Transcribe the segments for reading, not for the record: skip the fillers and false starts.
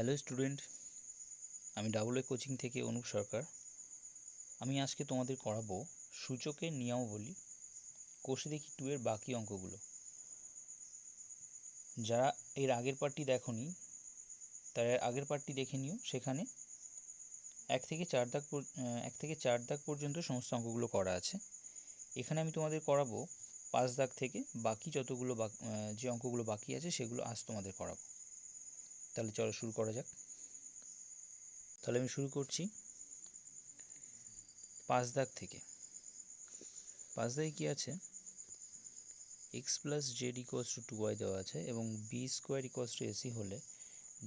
Hello student, আমি double A coaching থেকে অনুপ সরকার। আমি আজকে তোমাদের করাবো সূচকের নিয়মাবলী কোষে দেখি 2 এর বাকি অঙ্কগুলো। যারা এর আগের পার্টটি দেখোনি তারা আগের পার্টটি দেখে নিও। সেখানে 1 থেকে 4 দাগ পর্যন্ত সমস্ত অঙ্কগুলো করা আছে। এখানে আমি তোমাদের করাবো 5 দাগ থেকে বাকি যতগুলো যে অঙ্কগুলো বাকি আছে সেগুলো আজ তোমাদের করাবো। তাহলে চলো শুরু করা যাক। তাহলে আমি শুরু করছি 5 দাগ থেকে। 5 দাগে কি আছে? x plus z equals to 2y দেওয়া আছে এবং b square equals to ac হলে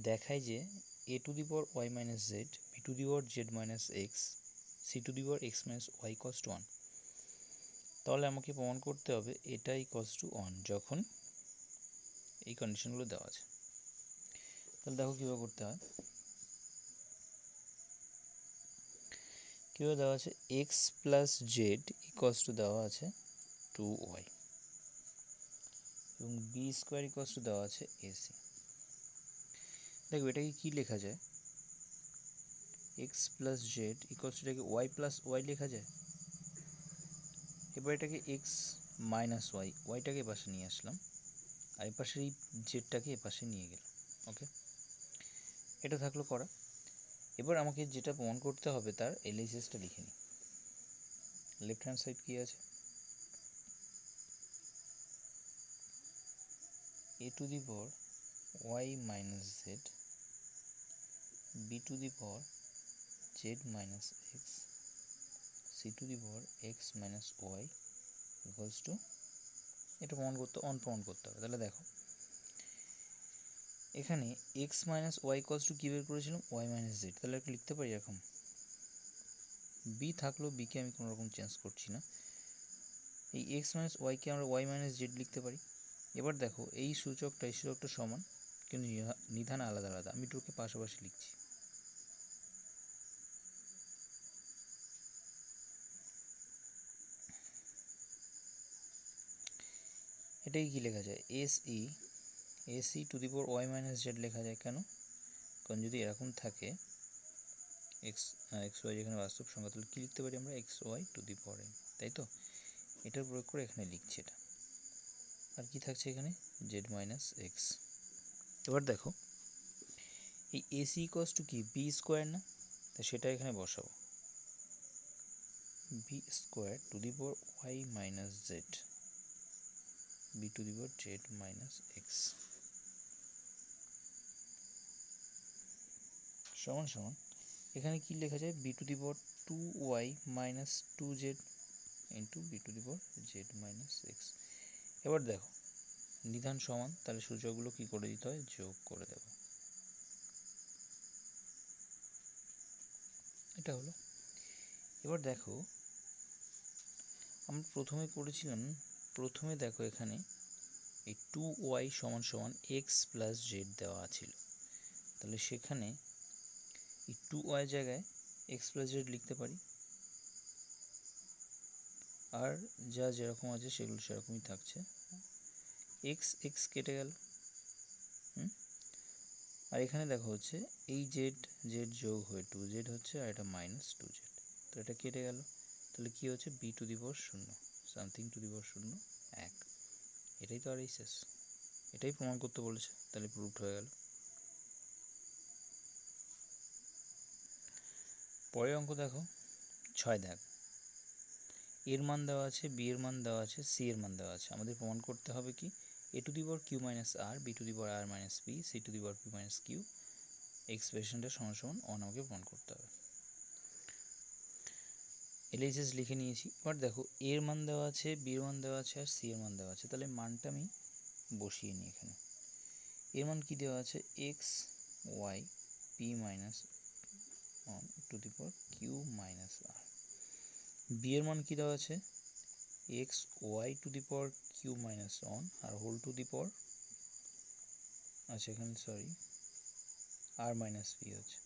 দেখায় যে a to the power y minus z, b to the power z minus x, c to the power x minus y equals to 1। তাহলে আমাকে প্রমাণ করতে হবে এটা equals to 1 যখন এই কন্ডিশনগুলো দেওয়া আছে। তাহলে দেখো কীভাবে করতে হয়। কীভাবে দেওয়া আছে? x plus z equals to দেওয়া আছে 2y এবং b square equals to দেওয়া আছে ac। দেখো এটাকে কি লেখা যায়? x plus z equals to এটাকে y plus y লেখা যায়। এবার এটাকে x minus y, yটাকে এপাশে নিয়ে আসলাম আর এপাশের এই জেডটাকে এপাশে নিয়ে গেলাম। ওকে, এটা থাকলো করা। এবার আমাকে যেটা প্রমাণ করতে হবে তার এলএইচএসটা লিখে নিই। লেফট হ্যান্ড সাইড কি আছে? a to the power y minus z, b to the power z minus x, c to the power x minus y equals to, এটা প্রমাণ করতে হবে। তাহলে দেখো এখানে x minus y equals to কি বের করেছিলাম? y minus z। তাহলে একটা লিখতে পারি এরকম, b থাকলো, b কে আমি কোনো রকম চেঞ্জ করছি না। এই x minus y কে আমরা y minus z লিখতে পারি। এবার দেখো এই সূচকটা সমান, কিন্তু নিধান আলাদা আলাদা। আমি দুটোকে পাশাপাশি লিখছি। এটাই কি লেখা যায়? ac two the power y minus z লেখা যায়। কেন? কারণ যদি এরকম থাকে x y যেখানে বাস্তব সংখ্যা, তাহলে কি লিখতে পারি আমরা? x y two the power m, তাই তো? এটার প্রয়োগ করে এখানে লিখছি এটা। আর কি থাকছে এখানে? z minus x। এবার দেখো এই ac ইকুয়ালস টু কি? b স্কোয়ার না? তা সেটা এখানে বসাবো। b square two the power y minus z, b to the power z minus x সমান সমান এখানে কি লেখা যায়? b to the power 2y minus 2z into b to the power z minus x। এবার দেখো নিধান সমান, তাহলে সূচকগুলো কি করে দিতে হয়? যোগ করে দেব। এটা হলো। এবার দেখো আমরা প্রথমে দেখো এখানে এই 2y সমান সমান x প্লাস জেড দেওয়া ছিল। তাহলে সেখানে এই 2y জায়গায় x প্লাস জেড লিখতে পারি, আর যা যেরকম আছে সেগুলো সেরকমই থাকছে। x কেটে গেল। আর এখানে দেখো হচ্ছে এই জেড যোগ হয়ে 2z হচ্ছে, আর এটা মাইনাস 2z, তো এটা কেটে গেল। তাহলে কি হচ্ছে? b to the power 0, something to the power 0 1। এটাই তো আর এই শেষ, এটাই প্রমাণ করতে বলেছে, তাহলে প্রুভড হয়ে গেল। পরের অঙ্ক দেখো 6 দাগ। এর মান দেওয়া আছে, বি এর মান দেওয়া আছে, সি এর মান দেওয়া আছে। আমাদের প্রমাণ করতে হবে কি? a to the power q minus r, b to the power r minus p, c two the power p minus q এক্সপ্রেশনটা সমান সমান 1 আমাকে প্রমাণ করতে হবে। এলএইচএস লিখে নিয়েছি। এবার দেখো এর মান দেওয়া আছে, বি এর মান দেওয়া আছে, আর সি এর মান দেওয়া আছে। তাহলে মানটা আমি বসিয়ে নিই এখানে। এর মান কি দেওয়া আছে? X Y P minus 1 to the power Q minus R. B এর মান কি দেওয়া আছে? X Y to the power Q minus 1 আর হোল টু দি পাওয়ার, আচ্ছা এখানে সরি আর মাইনাস পি হচ্ছে।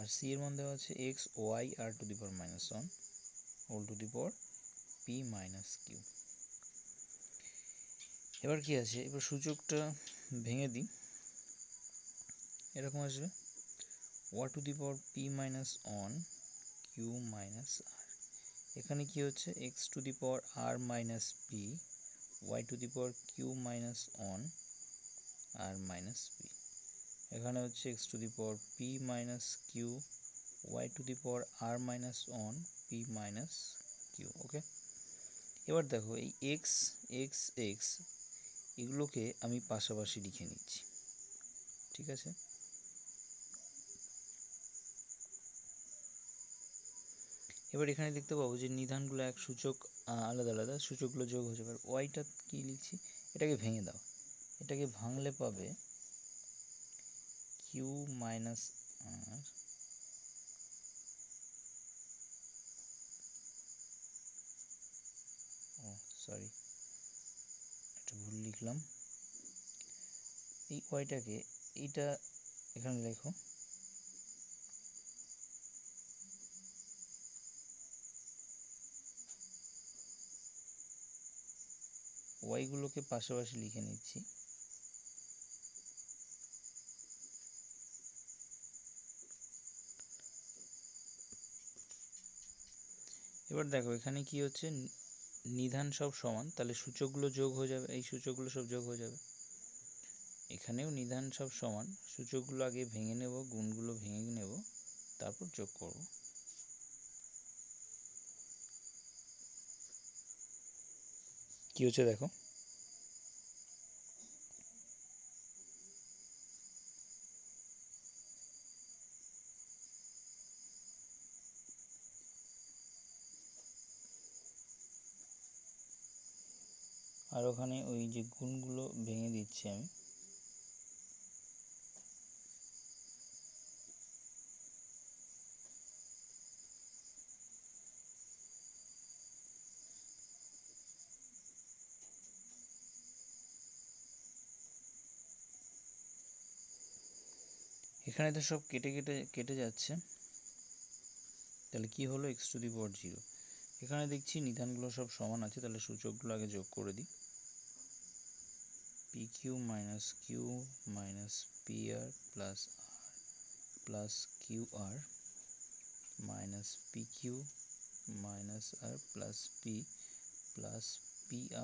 আর সি এর মান দেওয়া আছে এক্স ওয়াই আর to the power minus 1 whole to the power p minus q. এবার কি আছে? এবার সূচকটা ভেঙে দিই। এরকম আসবে y two the power p minus on q minus r। এখানে কি হচ্ছে x two the power r minus p y two the power q minus on r minus p। এখানে হচ্ছে x two the power p minus q y two the power r minus on p minus q। ওকে, এবার দেখো এই x x x এগুলোকে আমি পাশাপাশি লিখে নিচ্ছি, ঠিক আছে। এবার এখানে দেখতে পাবো যে নিধানগুলো এক সূচক আলাদা আলাদা, সূচকগুলো যোগ হয়ে যাবে। ওয়াইটা কি লিখছি, এটাকে ভেঙে দাও, এটাকে ভাঙলে পাবে কিউ মাইনাস আর সরি এটা ভুল লিখলাম, এই ওয়াইটাকে এইটা এখানে লেখো, ওয়াইগুলোকে পাশাপাশি লিখে নিচ্ছি। এবার দেখো এখানে কি হচ্ছে, নিধান সব সমান, তাহলে সূচকগুলো যোগ হয়ে যাবে, এই সূচকগুলো সব যোগ হয়ে যাবে। এখানেও নিধান সব সমান, সূচকগুলো আগে ভেঙে নেব, গুণগুলো ভেঙে নেব, তারপর যোগ করব। কি হচ্ছে দেখো, আর ওখানে ওই যে গুণগুলো ভেঙে দিচ্ছি আমি। এখানে তো সব কেটে কেটে কেটে যাচ্ছে, তাহলে কি হলো x to the power zero. এখানে দেখছি নিধানগুলো সব সমান আছে, তাহলে সূচকগুলো আগে যোগ করে দিই। P Q minus Q minus P R plus Q R minus P Q minus R plus P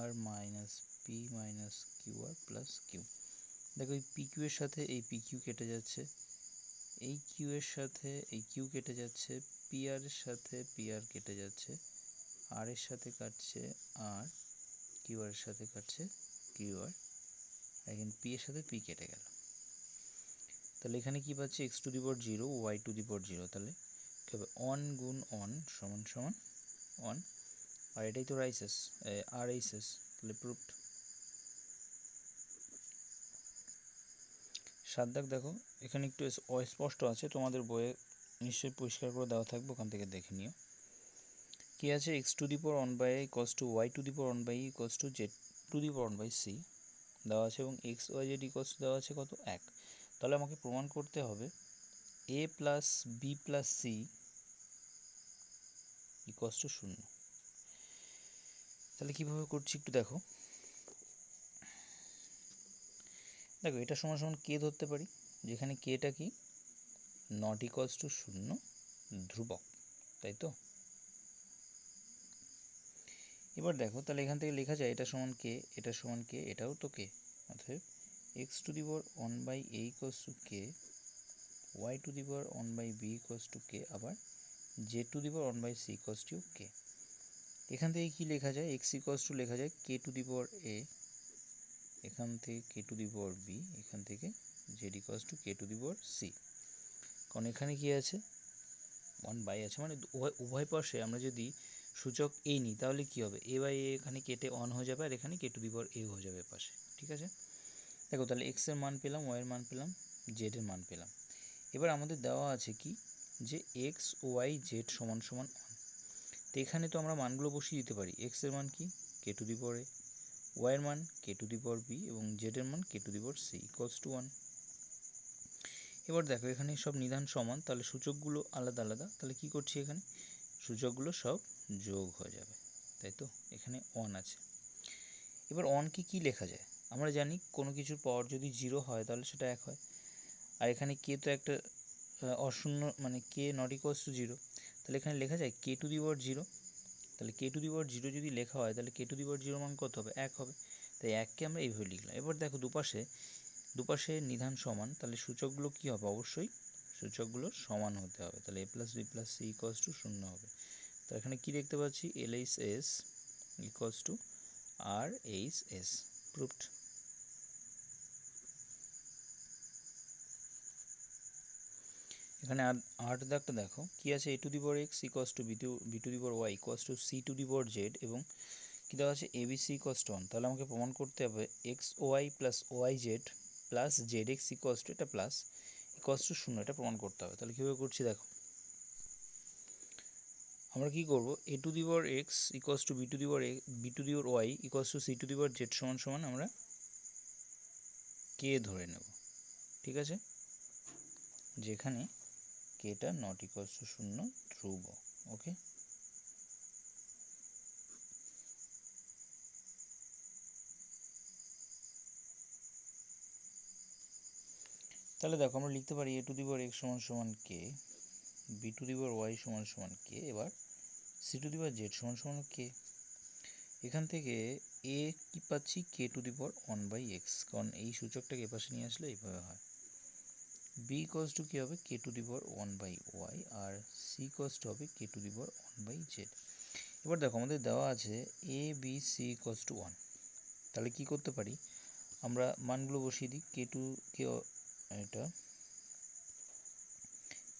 R minus P minus Q R plus Q. দেখো এই পি কিউ এর সাথে এই পি কিউ কেটে যাচ্ছে, এই কিউ এর সাথে এই কিউ কেটে যাচ্ছে, পি আর এর সাথে পি আর কেটে যাচ্ছে, আর এর সাথে কাটছে আর, কিউ আর এর সাথে কাটছে কিউ আর, এখানে পি এর সাথে পি কেটে গেল। তাহলে এখানে কি পাচ্ছি, x to the power zero y to the power zero, তাহলে কি হবে অন গুণ অন সমান সমান অন, আর এটাই তো রাইসেস আর এইসেস, তাহলে প্রুফড। সাত দাগ দেখো এখানে একটু অস্পষ্ট আছে, তোমাদের বইয়ে নিশ্চয়ই পরিষ্কার করে দেওয়া থাকবে, ওখান থেকে দেখে নিও। কি আছে, x to the power one by a equals to y to the power one by equals to z to the power one by c দেওয়া আছে, এবং এক্স ওয়াই জেড ইকস দেওয়া আছে কত, এক। তাহলে আমাকে প্রমাণ করতে হবে A plus B plus C equals to শূন্য। তাহলে কীভাবে করছি একটু দেখো, দেখো এটা সমান সমান কে ধরতে পারি, যেখানে কেটা কি নট ইকস টু শূন্য, ধ্রুবক, তাই তো। এবার দেখো তাহলে এখান থেকে লেখা যায় এটা সমান কে, এটা সমান কে, এটাও তো কে, অতএব X to the power one by A equals to K, Y to the power one by B equals to K, আবার Z to the power one by C equals to K. এখান থেকে কি লেখা যায়, x equals to লেখা যায় কে to the পাওয়ার এ, এখান থেকে কে টু দি পাওয়ার বি, এখান থেকে z equals to k to the power c. কারণ এখানে কি আছে ওয়ান বাই আছে, মানে উভয় পাশে আমরা যদি সূচক এ নিই তাহলে কি হবে, এ বাই এ এখানে কেটে অন হয়ে যাবে, আর এখানে কে টু দি পাওয়ার এ হয়ে যাবে পাশে, ঠিক আছে। দেখো তাহলে এক্স এর মান পেলাম, ওয়াই এর মান পেলাম, জেড এর মান পেলাম। এবার আমাদের দেওয়া আছে কি যে এক্স ওয়াই জেড সমান সমান অন, তো এখানে তো আমরা মানগুলো বসিয়ে দিতে পারি। এক্স এর মান কি কে to the power A, Y এর মান K to the power B, এবং জেড এর মান K to the power C equals to 1। এবার দেখো এখানে সব নিধান সমান, তাহলে সূচকগুলো আলাদা আলাদা, তাহলে কি করছি এখানে সূচকগুলো সব যোগ হয়ে যাবে, তাই তো। এখানে অন আছে, এবার অনকে কি লেখা যায়, আমরা জানি কোনো কিছুর পাওয়ার যদি জিরো হয় তাহলে সেটা এক হয়, আর এখানে কে তো একটা অশূন্য, মানে কে নট ইকুয়ালস টু জিরো, তাহলে এখানে লেখা যায় কে টু দি পাওয়ার জিরো। তাহলে কে টু দি পাওয়ার জিরো যদি লেখা হয় তাহলে কে টু দি পাওয়ার জিরো মান কত হবে? 1 হবে। তাই 1কে আমরা এইভাবে লিখলাম। এবার দেখো দুপাশে নিধান সমান, তাহলে সূচকগুলো কি হবে? অবশ্যই সূচকগুলো সমান হতে হবে। তাহলে a plus B plus c equals to 0 হবে। তো এখানে কি দেখতে পাচ্ছি? LHS equals to RHS, proved. এখানে আট দাগটা দেখো কি আছে? a to the power x equals to b to the power y equals to c to the power z, এবং কি দেওয়া আছে? ABC equals to 1। তাহলে আমাকে প্রমাণ করতে হবে xy plus yz plus zx equals to, এটা প্লাস, ইকুয়ালস টু 0, এটা প্রমাণ করতে হবে। তাহলে কীভাবে করছি দেখো, আমরা কি করব? a to the power x equals to b to the power y equals to c to the power z সমান সমান আমরা k ধরে নেব, ঠিক আছে? যেখানে কেটা নট ইকুয়ালস টু 0 ধ্রুব। ওকে, তাহলে দেখো আমরা লিখতে পারি a to the power x সমান সমান k, b to the power y সমান সমান k, এবার c to the power z সমান সমান k। এখান থেকে a কি পাচ্ছি? k to the power 1/x, কারণ এই সূচকটাকে এপাশে নিয়ে আসলে এইভাবে হয়। b ইকুয়ালস টু কি হবে? k to the power 1/y, আর c ইকুয়ালস টু হবে k to the power 1/z। এবার দেখো আমাদের দেওয়া আছে a b c equals to 1। তাহলে কি করতে পারি? আমরা মানগুলো বসিয়ে দিই। এটা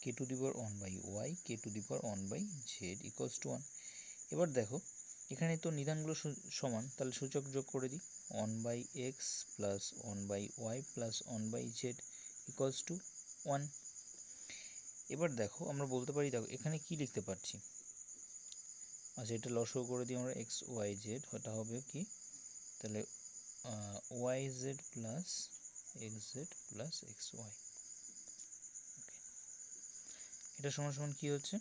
k to the power 1/y, k to the power 1/z equals to 1। এবার দেখো এখানে তো নিধানগুলো সমান, তাহলে সূচক যোগ করে দিই। 1/x plus 1/y plus 1/z equals to 1। এবার দেখো আমরা বলতে পারি, দেখো এখানে কি লিখতে পারছি? আচ্ছা, এটা লসও করে দিই আমরা, x y z, ওটা হবে কি? তাহলে yz plus xz plus xy, এটা সমান সমান কি হচ্ছে?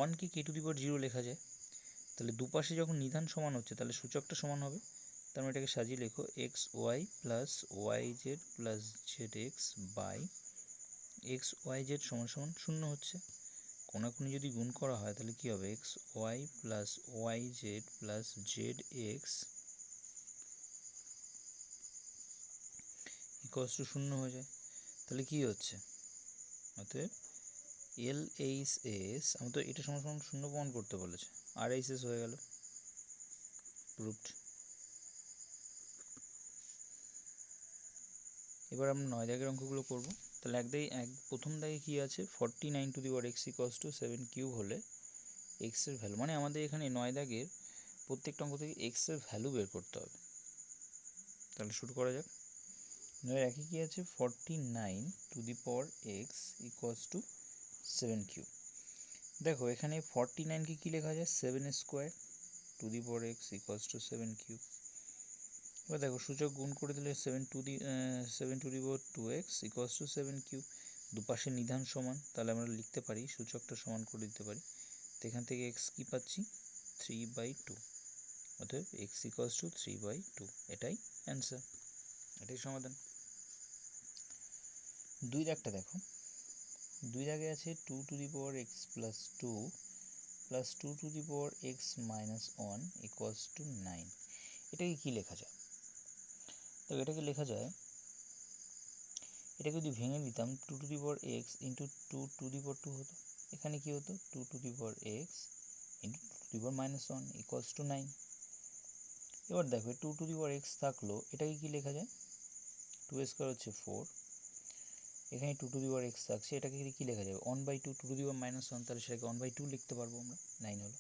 1কে k টু দি পাওয়ার 0 লেখা যায়। তাহলে দুপাশে যখন নিধান সমান হচ্ছে তাহলে সূচকটা সমান হবে। তার মানে এটাকে সাজিয়ে লেখো x y plus yz plus zx by x y z সমান সমান 0 হচ্ছে। কোনাকুনি যদি গুণ করা হয় তাহলে কি হবে? x y plus yz plus zx equals to 0 হয়ে যায়। তাহলে কি হচ্ছে? অতএব LHS, আমি তো এটা সমান সমান 0 প্রমাণ করতে বলেছে, RHS হয়ে গেল, প্রুভড। এবার আমরা 9 দাগের অঙ্কগুলো করব। তাহলে প্রথম দাগে কি আছে? 49 two the power x equals two 7 cube হলে x এর ভ্যালু, মানে আমাদের এখানে 9 দাগের প্রত্যেকটা অঙ্ক থেকে x এর ভ্যালু বের করতে হবে। তাহলে শুরু করা যাক। 9 একে কি আছে? 49 two the power x equals two 7 cube. দেখো এখানে 49কে কি লেখা যায়? 7 square two the power x equals two 7 cube. এবার দেখো সূচক গুণ করে দিলে 7 two the power 2x equals to 7 cube. দুপাশে নিধান সমান, তাহলে আমরা লিখতে পারি সূচকটা সমান করে দিতে পারি। তো এখান থেকে x কি পাচ্ছি? 3/2। অতএব x ইকুয়ালস টু 3/2, এটাই অ্যান্সার, এটাই সমাধান। 2 দাগটা দেখো। 2 দাগে আছে 2 to the power x plus 2 plus 2 to the power x minus 1 equals to 9। এটাকে কি লেখা যায়? তো এটাকে লেখা যায়, এটাকে যদি ভেঙে দিতাম 2 to the power x into 2 to the power 2 হতো। এখানে কি হতো? 2 to the power x into 2 to the power minus 1 equals to 9। এবার দেখো 2 টু দি পাওয়ার x থাকলো, এটাকে কি লেখা যায়? 2 স্কোয়ার হচ্ছে 4, এখানে 2 টু দি পাওয়ার x থাকছে, এটাকে কি লেখা যাবে? 1/2 টু দি পাওয়ার মাইনাস 1, তাহলে সেটাকে 1/2 লিখতে পারবো আমরা, 9 হলো।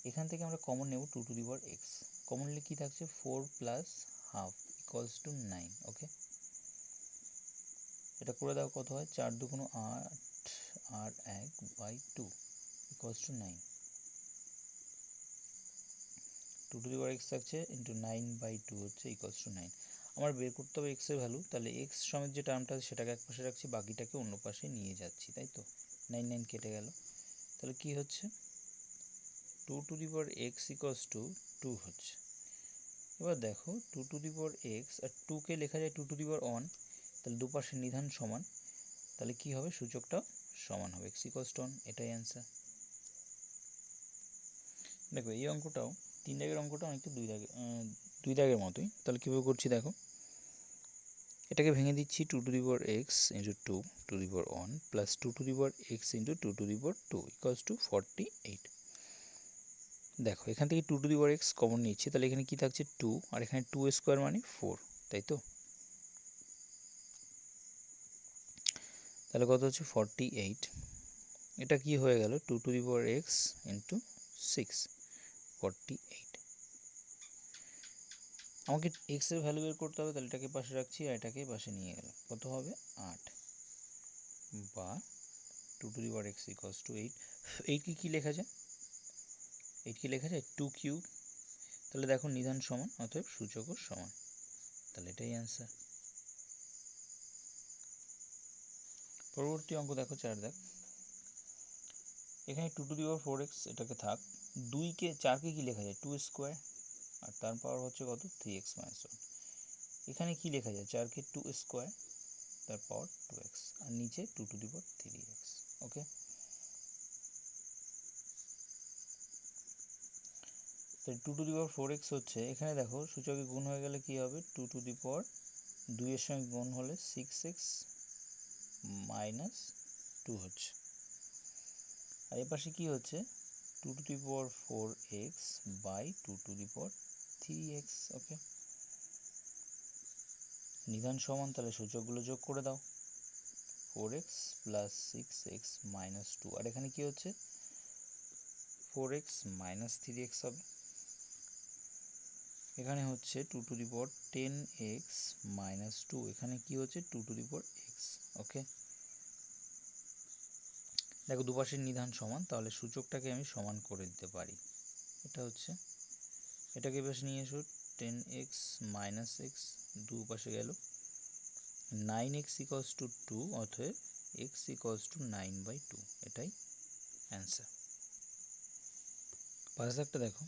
এখান থেকে আমরা কমন নেব 2 to the power x, common নিলে কি থাকছে? 4 প্লাস হাফ ইকুয়ালস টু 9। ওকে, এটা করে দাও, কত হয়? 4 2 8 আর 1/2 equals to 9। 2 to the power x থাকছে ইন্টু 9/2 হচ্ছে ইকুয়ালস টু 9। আমার বের করতে হবে x এর ভ্যালু। তাহলে x সমেত যে টার্মটা আছে সেটাকে এক পাশে রাখছি, বাকিটাকে অন্য পাশে নিয়ে যাচ্ছি, তাই তো? 9 9 কেটে গেল। তাহলে কি হচ্ছে? 2 to the power x equals two 2 হচ্ছে। এবার দেখো 2 টু দি পাওয়ার x আর 2কে লেখা যায় 2 টু দি পাওয়ার 1, তাহলে দুপাশের নিধান সমান, তাহলে কি হবে, সূচকটাও সমান হবে, x ইকুয়ালস টু 1, এটাই অ্যান্সার। দেখো এই অঙ্কটাও 3 দাগের অঙ্কটা অনেকটা 2 দাগের মতোই। তাহলে কীভাবে করছি দেখো, এটাকে ভেঙে দিচ্ছি 2 to the power x into 2 to the power 1 plus 2 to the power x into 2 to the power 2 equals to 48। দেখো এখান থেকে 2 to the power x common নিচ্ছি, তাহলে এখানে কি থাকছে 2, আর এখানে 2 স্কোয়ার মানে 4, তাই তো? তাহলে কত হচ্ছে 48, এটা কি হয়ে গেল 2 to the power x into 6, 48। আমাকে x এর ভ্যালু বের করতে হবে, তাহলে এটাকে পাশে রাখছি আর এটাকে পাশে নিয়ে গেলাম, কত হবে 8, বা 2 to the power x equals two 8। 8 কি লেখা যায়, 8 কি লেখা যায় 2 কিউব। তাহলে দেখো নিধান সমান, অতএব সূচকও সমান, তাহলে এটাই অ্যান্সার। পরবর্তী অঙ্ক দেখো 4 দেখ, এখানে 2 টু দি পাওয়ার 4x, এটাকে থাক। 4কে কি লেখা যায় 2 স্কোয়ার, আর তার পাওয়ার হচ্ছে কত 3x মাইনাস 1। এখানে কি লেখা যায় 4কে 2 স্কোয়ার, তার পাওয়ার 2x, আর নিচে 2 টু দি পাওয়ার 3x। ওকে, তাই 2 টু দি পাওয়ার 4x হচ্ছে, এখানে দেখো সূচকে গুণ হয়ে গেলে কি হবে 2 টু দি পাওয়ার 2 এর সঙ্গে গুণ হলে 6x মাইনাস 2 হচ্ছে, আর এর পাশে কি হচ্ছে 2 to the power 4x by 2 to the power 3x। Okay, নিধান সমান, তাহলে সূচকগুলো যোগ করে দাও, 4x প্লাস 6x মাইনাস 2, আর এখানে কি হচ্ছে 4x মাইনাস 3x হবে। এখানে হচ্ছে 2 to the power 10x minus 2, এখানে কি হচ্ছে 2 টু দি পাওয়ার x। ওকে, দেখো দুপাশের নিধান সমান, তাহলে সূচকটাকে আমি সমান করে দিতে পারি। এটা হচ্ছে, এটাকে পাশে নিয়ে এসো, 10x মাইনাস x, দুপাশে গেল, 9x ইকুয়ালস টু 2, অতএব x ইকুয়ালস টু 9/2, এটাই অ্যান্সার। পাশে একটা দেখো,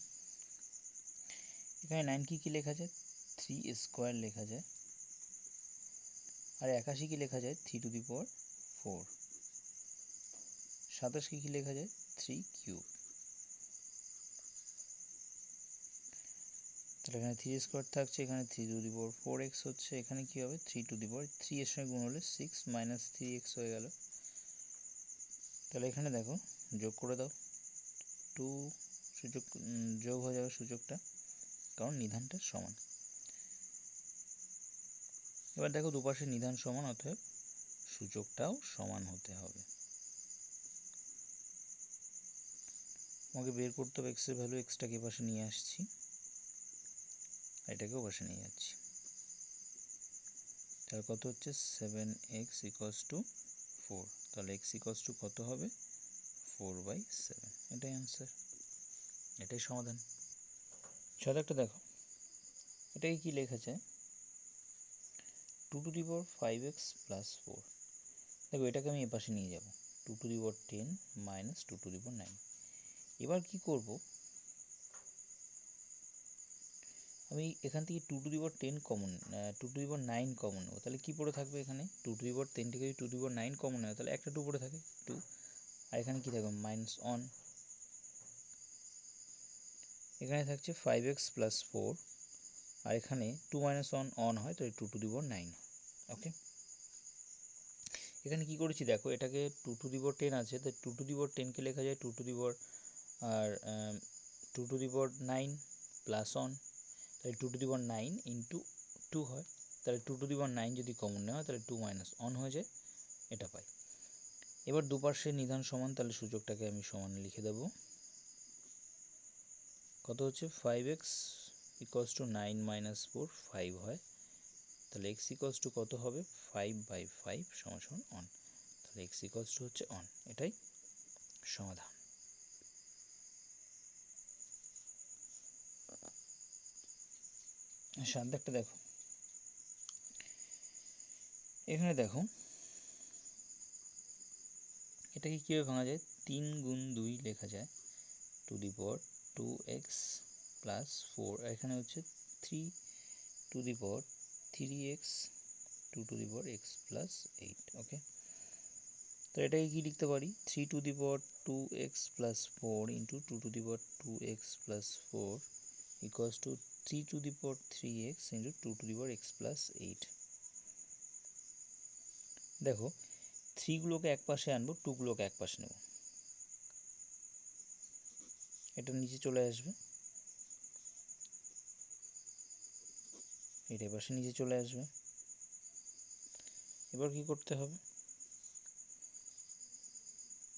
এখানে 9 কি লেখা যায় 3 স্কোয়ার লেখা যায়, আর 81 কি লেখা যায় 3 টু দি পাওয়ার 4। 27 কি লেখা যায় 3 কিউব। তাহলে এখানে 3 স্কোয়ার থাকছে, এখানে 3 টু দি পাওয়ার 4x হচ্ছে, এখানে কি হবে 3 টু দি পাওয়ার 3 এর সঙ্গে গুণ হলে 6 মাইনাস 3x হয়ে গেল। তাহলে এখানে দেখো যোগ করে দাও, 2 সূচক যোগ হয়ে যাবে সূচকটা, কারণ নিধানটা সমান। এবার দেখো দুপাশের নিধান সমান, অতএব সূচকটাও সমান হতে হবে। আমাকে বের করতে হবে x এর ভ্যালু, এক্সটাকে পাশে নিয়ে আসছি, এটাকেও পাশে নিয়ে যাচ্ছি, তাহলে কত হচ্ছে 7x ইকুয়ালস টু 4, তাহলে x ইকুয়ালস টু কত হবে 4/7, এটাই অ্যান্সার, এটাই সমাধান। সাথে একটা দেখো, এটাকে কি লেখা যায় 2 to the power 5x plus 4। দেখো এটাকে আমি এপাশে নিয়ে যাব, 2 to the power 10 minus 2 to the power 9। এবার কি করব, আমি এখান থেকে 2 to the power 10 common, 2 to the power 9 common নেব, তাহলে কি পড়ে থাকবে এখানে 2 টু দি পাওয়ার 10 থেকে 2 টু দি পাওয়ার 9 কমন নেব, তাহলে একটা 2 পড়ে থাকে 2, আর এখানে কি থাকবে মাইনাস 1, এখানে থাকছে 5x প্লাস 4, আর এখানে 2 মাইনাস 1 অন হয়, তাই 2 টু দি পাওয়ার 9। ওকে, এখানে কি করেছি দেখো, এটাকে 2 টু দি পাওয়ার 10 আছে, তাই 2 টু দি পাওয়ার 10কে লেখা যায় 2 টু দি পাওয়ার, আর 2 টু দি পাওয়ার 9 প্লাস 1, তাহলে 2 টু দি পাওয়ার 9 ইন্টু 2 হয়, তাহলে 2 টু দি পাওয়ার 9 যদি কমন নেওয়া হয় তাহলে 2 মাইনাস 1 হয়ে যায়, এটা পাই। এবার দুপাশের নিধান সমান, তাহলে সূচকটাকে আমি সমান লিখে দেব, কত হচ্ছে 5x ইকুয়ালস টু 9 মাইনাস 4, 5 হয়, তাহলে x ইকুয়ালস টু কত হবে 5/5 সমান 1, তাহলে x ইকুয়ালস টু হচ্ছে 1, এটাই সমাধান। সাথে একটা দেখো, এখানে দেখো এটাকে কীভাবে ভাঙা যায়, 3 গুণ 2 লেখা যায় two the power 2x plus 4, এখানে হচ্ছে 3 to the power 3x to 2 to the power x plus 8. Okay, তো এটাকে কি লিখতে পারি 3 to the power 2x plus 4 into 2 to the power 2x plus 4 equals to 3 to the power 3x into 2 to the power x plus 8. দেখো 3 গুলোকে এক পাশে আনবো, 2 গুলোকে এক পাশে নেব, এটা নিচে চলে আসবে, এটা পাশে নিচে চলে আসবে। এবার কি করতে হবে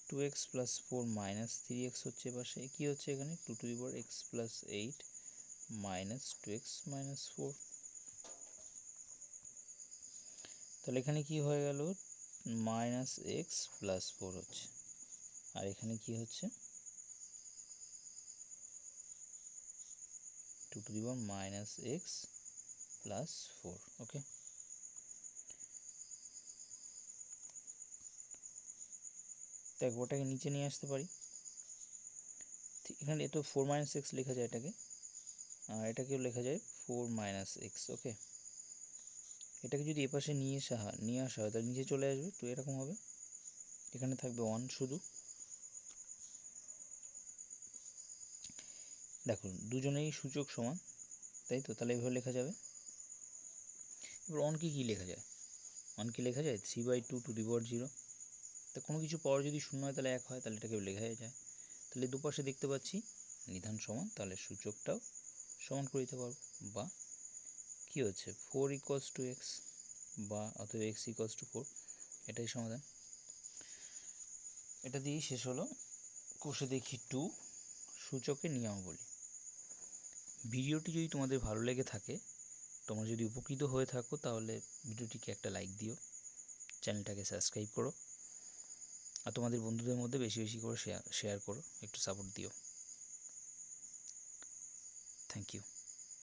2x plus 4 minus 3x হচ্ছে পাশে, কি হচ্ছে এখানে 2 to the power x plus 8 minus 2x minus 4। তাহলে এখানে কি হয়ে গেল মাইনাস এক্স প্লাস 4 হচ্ছে, আর এখানে কি হচ্ছে 2 to the power minus x plus 4। ওকে, দেখ ওটাকে নিচে নিয়ে আসতে পারি, এখানে তো 4 minus x লেখা যায় এটাকে, আর এটাকেও লেখা যায় 4 minus x। ওকে, এটাকে যদি এপাশে নিয়ে আসা হয় তাহলে নিচে চলে আসবে, তো এরকম হবে, এখানে থাকবে 1 শুধু। দেখো দুজনেই সূচক সমান, তাই তো, তাহলে এভাবে লেখা যাবে। এবার 1 কি লেখা যায়, 1 কি লেখা যায় 3/2 to the power 0। তা কোনো কিছু পাওয়ার যদি শূন্য হয় তাহলে 1 হয়, তাহলে এটাকে লেখা যায়। তাহলে দুপাশে দেখতে পাচ্ছি নিধান সমান, তাহলে সূচকটাও সমান করে দিতে পারবো, বা কি হচ্ছে 4 equals to x, বা অথবা x equals to 4, এটাই সমাধান। এটা দিয়েই শেষ হলো কোষে দেখি 2 সূচকের নিয়মাবলী। ভিডিওটি যদি তোমাদের ভালো লেগে থাকে, তোমরা যদি উপকৃত হয়ে থাকো, তাহলে ভিডিওটিকে একটা লাইক দিও, চ্যানেলটাকে সাবস্ক্রাইব করো, আর তোমাদের বন্ধুদের মধ্যে বেশি বেশি করে শেয়ার করো, একটু সাপোর্ট দিও। Thank you.